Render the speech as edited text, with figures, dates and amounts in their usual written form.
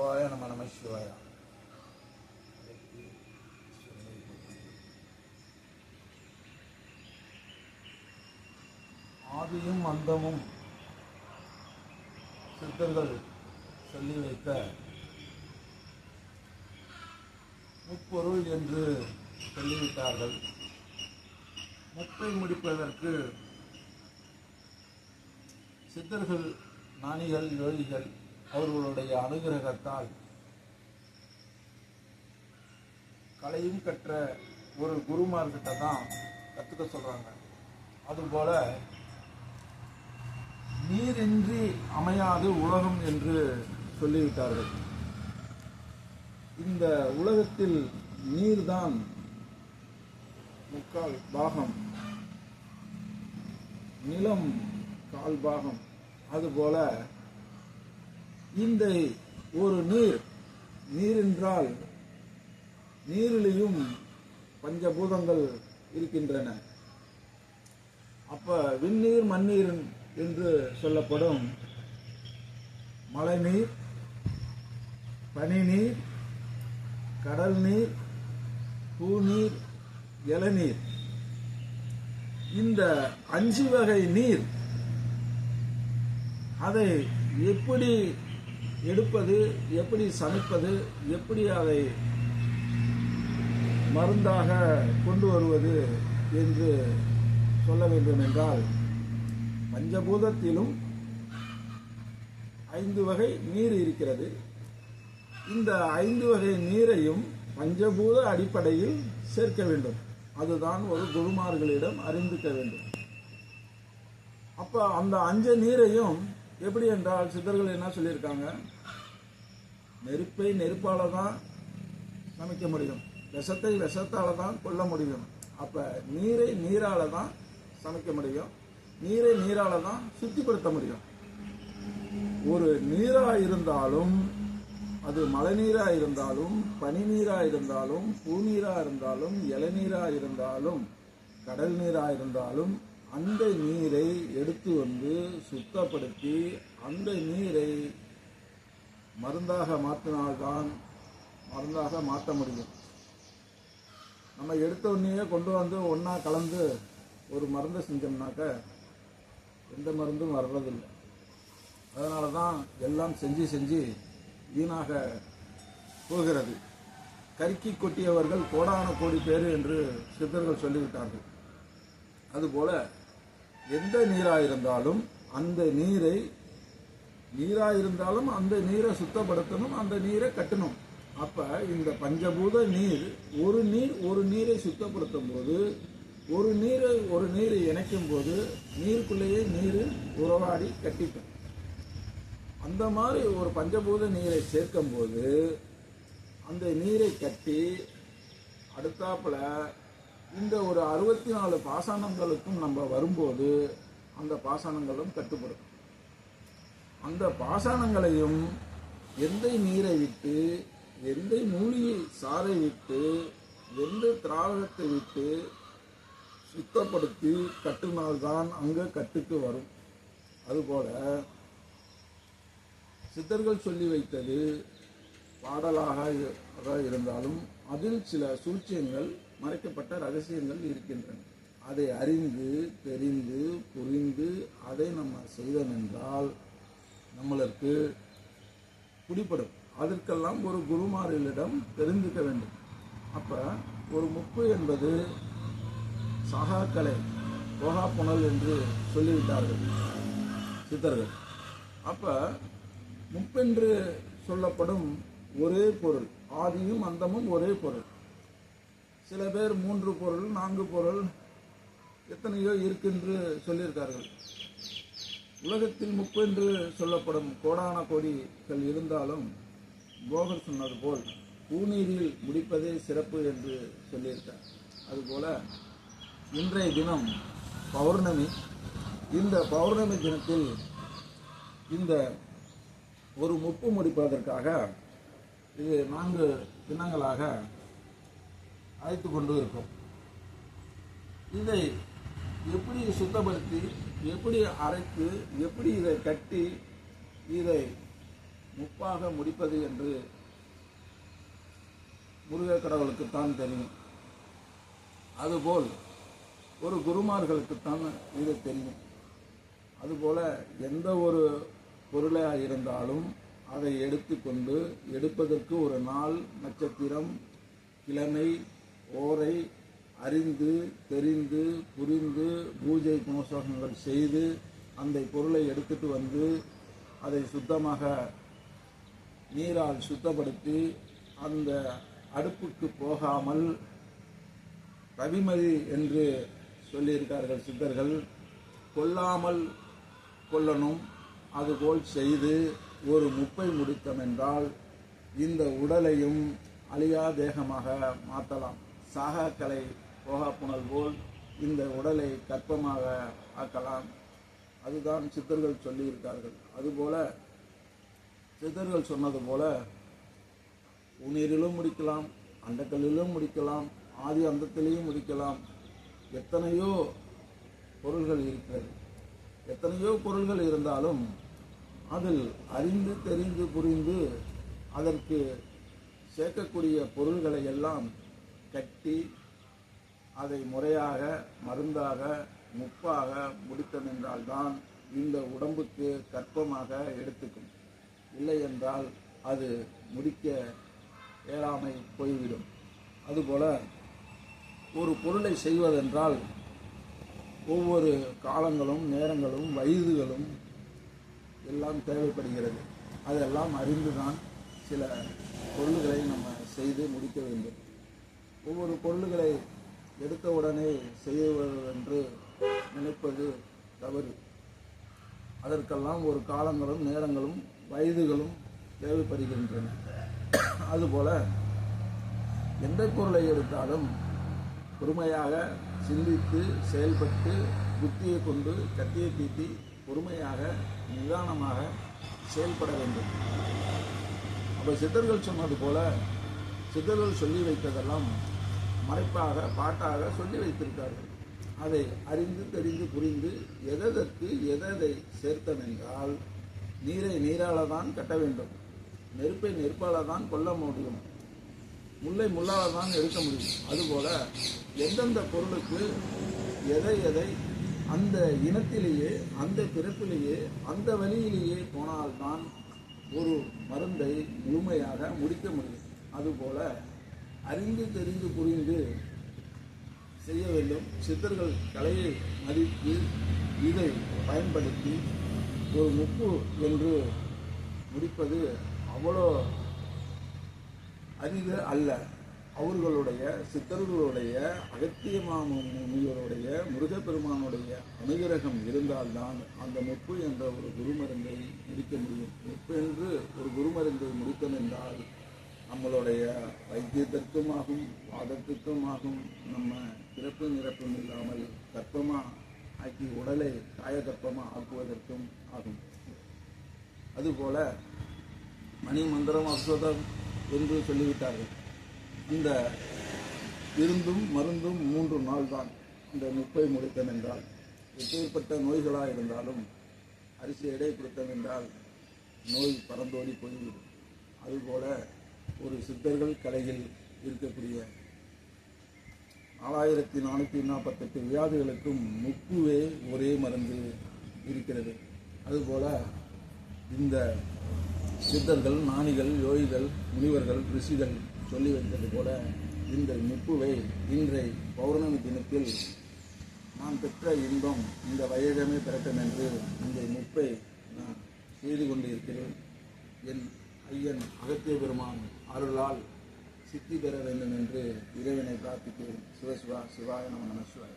சிவாய நம சிவாய. ஆதியும் அந்தமும் சித்தர்கள் சொல்லி வைத்த முப்பொருள் என்று சொல்லிவிட்டார்கள். முப்பை முடிப்பதற்கு சித்தர்கள், ஞானிகள், யோகிகள் அவர்களுடைய அனுகிரகத்தால் கலையும் கற்ற ஒரு குருமார்கிட்ட தான் கற்றுக்க சொல்றாங்க. அதுபோல நீரின்றி அமையாது உலகம் என்று சொல்லிவிட்டார்கள். இந்த உலகத்தில் நீர்தான் முக்கால் பாகம், நிலம் கால் பாகம். அதுபோல இந்த ஒரு நீர் என்றால் நீரிலேயும் பஞ்சபூதங்கள் இருக்கின்றன. அப்ப விண்ணீர் மண்ணீர் என்று சொல்லப்படும் மழைநீர், பனிநீர், கடல் நீர், பூநீர், இளநீர், இந்த 5 வகை நீர் அதை எப்படி எடுப்பது, எப்படி சமைப்பது, எப்படி அதை மருந்தாக கொண்டு வருவது என்று சொல்ல வேண்டும் என்றால், பஞ்சபூதத்திலும் 5 வகை நீர் இருக்கிறது. இந்த 5 வகை நீரையும் பஞ்சபூத அடிப்படையில் சேர்க்க வேண்டும். அதுதான் ஒரு குருமார்களிடம் அறிந்துக்க வேண்டும். அப்ப அந்த 5 நீரையும் எப்படி என்றால், சித்தர்கள் என்ன சொல்லியிருக்காங்க, நெருப்பை நெருப்பால தான் சமைக்க முடியும், விஷத்தை விஷத்தால தான் கொல்ல முடியும். அப்ப நீரை நீரால தான் சமைக்க முடியும், நீரை நீரால தான் சுத்திப்படுத்த முடியும். ஒரு நீரா இருந்தாலும், அது மழை நீரா இருந்தாலும், பனி நீரா இருந்தாலும், பூநீரா இருந்தாலும், இளநீரா இருந்தாலும், கடல் நீரா இருந்தாலும், அந்த நீரை எடுத்து வந்து சுத்தப்படுத்தி அந்த நீரை மருந்தாக மாற்றினால்தான் மருந்தாக மாற்ற முடியும். நம்ம எடுத்த உடனே கொண்டு வந்து ஒன்றா கலந்து ஒரு மருந்தை செஞ்சோம்னாக்க எந்த மருந்தும் வர்றதில்லை. அதனால தான் எல்லாம் செஞ்சு வீணாக போகிறது. கருக்கி கொட்டியவர்கள் கோடான கோடி பேர் என்று சித்தர்கள் சொல்லிவிட்டார்கள். அதுபோல எந்த நீராயிருந்தாலும் அந்த நீராயிருந்தாலும் அந்த நீரை சுத்தப்படுத்தணும், அந்த நீரை கட்டணும். அப்ப இந்த பஞ்சபூத நீர் ஒரு நீரை சுத்தப்படுத்தும் போது, ஒரு நீரை இணைக்கும் போது நீருக்குள்ளேயே நீர் உறவாடி கட்டிக்கும். அந்த மாதிரி ஒரு பஞ்சபூத நீரை சேர்க்கும் போது அந்த நீரை கட்டி அடுத்தாப்புல இந்த ஒரு 64 பாசனங்களுக்கும் நம்ம வரும்போது அந்த பாசனங்களும் கட்டுப்படும். அந்த பாசனங்களையும் எந்த நீரை விட்டு, எந்த மூலிகை சாறை விட்டு, எந்த திராவகத்தை விட்டு சுத்தப்படுத்தி கட்டினால்தான் அங்க கட்டுக்கு வரும். அதுபோல சித்தர்கள் சொல்லி வைத்தது பாடலாக இருந்தாலும் அதில் சில சூழ்ச்சியங்கள், மறைக்கப்பட்ட ரகசியங்கள் இருக்கின்றன. அதை அறிந்து தெரிந்து புரிந்து அதை நம்ம செய்தோம் என்றால் நம்மளுக்கு பிடிப்படும். அதற்கெல்லாம் ஒரு குருமார்களிடம் தெரிந்துக்க வேண்டும். அப்ப ஒரு முப்பு என்பது சகாக்கலை, போகா புனல் என்று சொல்லிவிட்டார்கள் சித்தர்கள். அப்ப முப்பென்று சொல்லப்படும் ஒரே பொருள், ஆதியும் அந்தமும் ஒரே பொருள். சில பேர் 3 பொருள் 4 பொருள் எத்தனையோ இருக்குன்று சொல்லியிருக்கார்கள். உலகத்தில் முப்பென்று சொல்லப்படும் கோடான கோடிகள் இருந்தாலும் போகர் சொன்னது போல் பூநீரில் முடிப்பதே சிறப்பு என்று சொல்லியிருக்கார். அதுபோல இன்றைய தினம் பௌர்ணமி. இந்த பௌர்ணமி தினத்தில் இந்த ஒரு முப்பு முடிப்பதற்காக இது 4 தினங்களாக அழைத்து கொண்டு இருக்கும். இதை எப்படி சுத்தப்படுத்தி, எப்படி அரைத்து, எப்படி இதை கட்டி, இதை முப்பாக முடிப்பது என்று முருகக் கடவுளுக்குத்தான் தெரியும். அதுபோல் ஒரு குருமார்களுக்குத்தான் இது தெரியும். அதுபோல எந்த ஒரு பொருளாக இருந்தாலும் அதை எடுத்துக்கொண்டு எடுப்பதற்கு ஒரு நாள், நட்சத்திரம், கிழமை, ஓரை அறிந்து தெரிந்து புரிந்து பூஜை புனஸ்காரங்கள் செய்து அந்த பொருளை எடுத்துட்டு வந்து அதை சுத்தமாக நீரால் சுத்தப்படுத்தி அந்த அடுப்புக்கு போகாமல் ரவிமதி என்று சொல்லியிருக்கார்கள் சித்தர்கள். கொல்லாமல் கொல்லணும். அதுபோல் செய்து ஒரு முப்பை முடித்தம் என்றால் இந்த உடலையும் அழியா தேகமாக மாற்றலாம். சாகக்கலை போகாப்புணல் போல் இந்த உடலை கற்பமாக ஆக்கலாம். அதுதான் சித்தர்கள் சொல்லியிருக்கார்கள். அதுபோல சித்தர்கள் சொன்னது போல உணரிலும் முடிக்கலாம், அண்டக்கல்லிலும் முடிக்கலாம், ஆதி அந்தத்திலையும் முடிக்கலாம். எத்தனையோ பொருள்கள் இருக்கிறது. எத்தனையோ பொருள்கள் இருந்தாலும் அதில் அறிந்து தெரிந்து புரிந்து அதற்கு சேர்க்கக்கூடிய பொருள்களை எல்லாம் கட்டி அதை முறையாக மருந்தாக முப்பாக முடித்தம் என்றால்தான் இந்த உடம்புக்கு கற்பமாக எடுத்துக்கும். இல்லை என்றால் அது முடிக்க இயலாமை போய்விடும். அதுபோல ஒரு பொருளை செய்வதென்றால் ஒவ்வொரு காலங்களும் நேரங்களும் வயதுகளும் எல்லாம் தேவைப்படுகிறது. அதெல்லாம் அறிந்துதான் சில பொருள்களை நம்ம செய்து முடிக்க வேண்டும். ஒவ்வொரு பொருள்களை எடுத்த உடனே செய்வதென்று நினைப்பது தவறு. அதற்கெல்லாம் ஒரு காலங்களும் நேரங்களும் வயதுகளும் தேவைப்படுகின்றன. அதுபோல எந்த பொருளை எடுத்தாலும் பொறுமையாக சிந்தித்து செயல்பட்டு புத்தியை கொண்டு கத்தியை தீட்டி பொறுமையாக நிதானமாக செயல்பட வேண்டும். அப்போ சித்தர்கள் சொன்னது போல சித்தர்கள் சொல்லி வைத்ததெல்லாம் மறைப்பாக பாட்டாக சொல்லி வைத்திருக்கார்கள். அதை அறிந்து தெரிந்து புரிந்து எதற்கு எதை சேர்த்தன் என்றால் நீரை நீரால தான் கட்ட வேண்டும், நெருப்பை நெருப்பால தான் கொல்ல முடியும், முல்லை முள்ளால தான் எடுக்க முடியும். அதுபோல எந்தெந்த பொருளுக்கு எதை அந்த இனத்திலேயே அந்த பிறப்பிலேயே அந்த வழியிலேயே போனால்தான் ஒரு மருந்தை முழுமையாக முடிக்க முடியும். அதுபோல அறிந்து தெரிந்து புரிந்து செய்ய வேண்டும். சித்தர்கள் கலையை மதித்து இதை பயன்படுத்தி ஒரு முப்பு என்று முடிப்பது அவ்வளோ அரிது அல்ல. அவர்களுடைய சித்தர்களுடைய அகத்திய முனிவருடைய முருகப்பெருமானுடைய அனுகிரகம் இருந்தால்தான் அந்த முப்பு என்ற ஒரு குருமருந்தை முடிக்க முடியும். முப்பு என்று ஒரு குருமருந்தை முடித்தோம் என்றால் நம்மளுடைய வைத்தியத்திற்கும் ஆகும், வாதத்திற்கும் ஆகும், நம்ம பிறப்பு நிரப்பும் இல்லாமல் கற்பமாக ஆக்கி உடலை காயகற்பமாக ஆக்குவதற்கும் ஆகும். அதுபோல மணி மந்திரம் அப்சோதம் என்று சொல்லிவிட்டார்கள். இந்த விருந்தும் மருந்தும் 3 நாள் தான் இந்த முப்பை முடித்தன் என்றால். எப்பேற்பட்ட நோய்களாக இருந்தாலும் அரிசி எடை கொடுத்தன் என்றால் நோய் பறந்தோடி போய்விடும். அதுபோல ஒரு சித்தர்கள் கலையில் இருக்கக்கூடிய 4448 வியாதிகளுக்கும் முப்புவே ஒரே மருந்து இருக்கிறது. அதுபோல இந்த சித்தர்கள், ஞானிகள், யோகிகள், முனிவர்கள், ரிஷிகள் சொல்லி வைத்தது போல இந்த முப்புவை இன்றை பௌர்ணமி தினத்தில் நான் பெற்ற இன்பம் இந்த வையகமே பெறட்டும் என்று இந்த முப்பை நான் செய்து கொண்டு இருக்கிறேன். என் ஐயன் அகத்திய பெருமான் அருளால் சித்தி பெற வேண்டும் என்று இறைவனை பிரார்த்திக்கிறேன். சிவசிவா சிவாய நம நம சிவாய.